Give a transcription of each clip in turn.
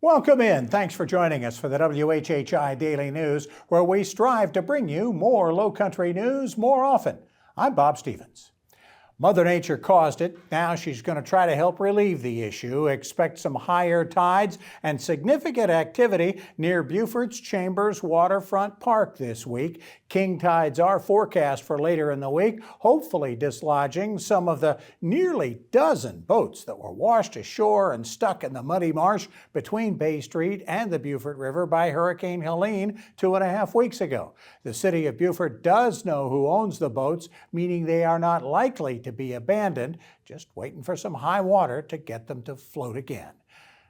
Welcome in. Thanks for joining us for the WHHI Daily News, where we strive to bring you more Lowcountry news more often. I'm Bob Stevens. Mother Nature caused it. Now she's going to try to help relieve the issue. Expect some higher tides and significant activity near Beaufort's Chambers Waterfront Park this week. King tides are forecast for later in the week, hopefully dislodging some of the nearly dozen boats that were washed ashore and stuck in the muddy marsh between Bay Street and the Beaufort River by Hurricane Helene 2.5 weeks ago. The city of Beaufort does know who owns the boats, meaning they are not likely to be abandoned, just waiting for some high water to get them to float again.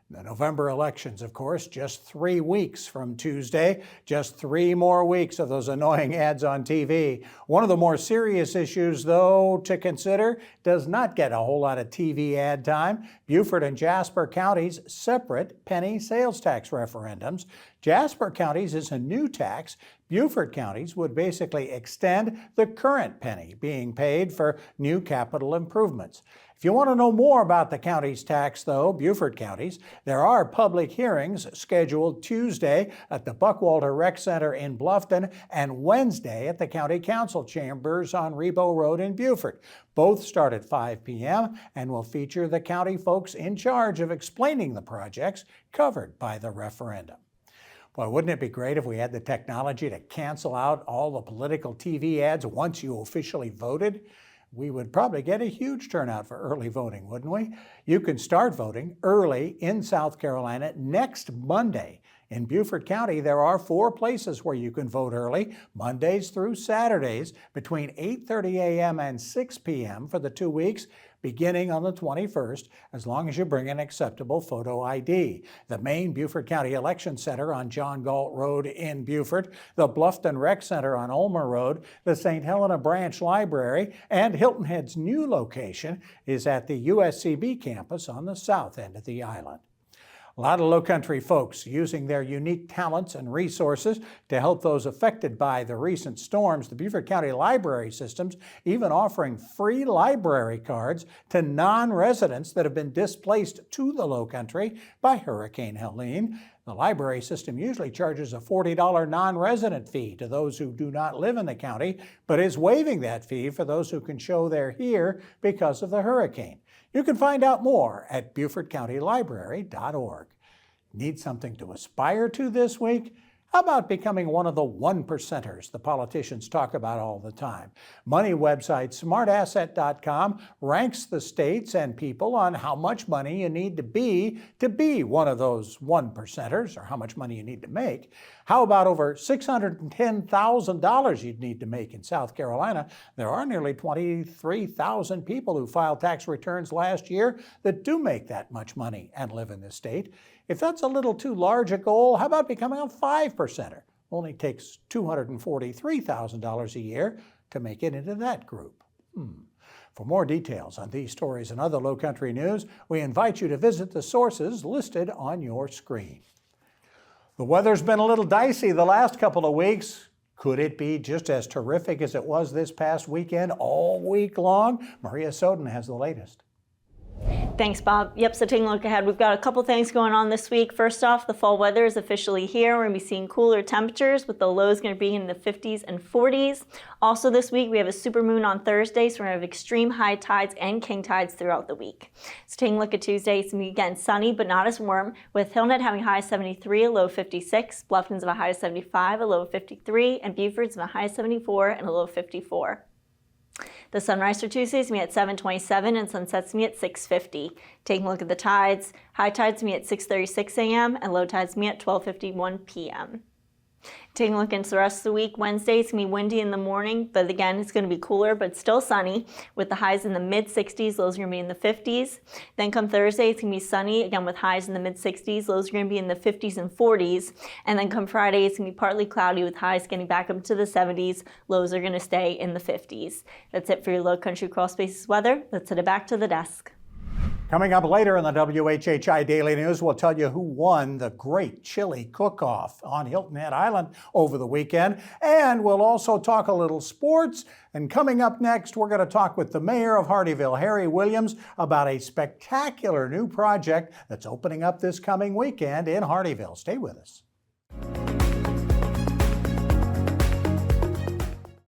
The November elections, of course, just 3 weeks from Tuesday. Just 3 more weeks of those annoying ads on TV. One of the more serious issues, though, to consider does not get a whole lot of TV ad time. Beaufort and Jasper counties' separate penny sales tax referendums. Jasper counties is a new tax. Beaufort counties would basically extend the current penny being paid for new capital improvements. If you want to know more about the county's tax, though, Beaufort counties, there are public hearings scheduled Tuesday at the Buckwalter Rec Center in Bluffton and Wednesday at the County Council Chambers on Rebo Road in Beaufort. Both start at 5 p.m. and will feature the county folks in charge of explaining the projects covered by the referendum. Boy, wouldn't it be great if we had the technology to cancel out all the political TV ads once you officially voted? We would probably get a huge turnout for early voting, wouldn't we? You can start voting early in South Carolina next Monday. In Beaufort County, there are 4 places where you can vote early, Mondays through Saturdays, between 8:30 a.m. and 6 p.m. for the 2 weeks, beginning on the 21st, as long as you bring an acceptable photo ID. The main Beaufort County Election Center on John Galt Road in Beaufort, the Bluffton Rec Center on Ulmer Road, the St. Helena Branch Library, and Hilton Head's new location is at the USCB campus on the south end of the island. A lot of Lowcountry folks using their unique talents and resources to help those affected by the recent storms. The Beaufort County Library System's even offering free library cards to non-residents that have been displaced to the Lowcountry by Hurricane Helene. The library system usually charges a $40 non-resident fee to those who do not live in the county, but is waiving that fee for those who can show they're here because of the hurricane. You can find out more at BeaufortCountyLibrary.org. Need something to aspire to this week? How about becoming one of the 1%ers the politicians talk about all the time? Money website smartasset.com ranks the states and people on how much money you need to be one of those 1%ers, or how much money you need to make. How about over $610,000 you'd need to make in South Carolina? There are nearly 23,000 people who filed tax returns last year that do make that much money and live in the state. If that's a little too large a goal, how about becoming a 5%er? Only takes $243,000 a year to make it into that group. For more details on these stories and other Lowcountry news, we invite you to visit the sources listed on your screen. The weather's been a little dicey the last couple of weeks. Could it be just as terrific as it was this past weekend all week long? Maria Soden has the latest. Thanks, Bob. Yep, so taking a look ahead, we've got a couple things going on this week. First off, the fall weather is officially here. We're going to be seeing cooler temperatures with the lows going to be in the 50s and 40s. Also this week, we have a supermoon on Thursday, so we're going to have extreme high tides and king tides throughout the week. So taking a look at Tuesday, it's going to be again sunny but not as warm, with Hilton having a high of 73, a low of 56, Bluffton's of a high of 75, a low of 53, and Beaufort's of a high of 74 and a low of 54. The sunrise for Tuesday is going to be at 7:27 and sunset's going to be at 6:50. Taking a look at the tides, high tides going to be at 6:36 a.m. and low tides going to be at 12:51 p.m. Taking a look into the rest of the week, Wednesday it's going to be windy in the morning, but again it's going to be cooler but still sunny with the highs in the mid-60s, lows are going to be in the 50s. Then come Thursday it's going to be sunny, again with highs in the mid-60s, lows are going to be in the 50s and 40s. And then come Friday it's going to be partly cloudy with highs getting back up to the 70s, lows are going to stay in the 50s. That's it for your Lowcountry Crawl Spaces weather. Let's head it back to the desk. Coming up later in the WHHI Daily News, we'll tell you who won the Great Chili Cook-Off on Hilton Head Island over the weekend. And we'll also talk a little sports. And coming up next, we're going to talk with the mayor of Hardeeville, Harry Williams, about a spectacular new project that's opening up this coming weekend in Hardeeville. Stay with us.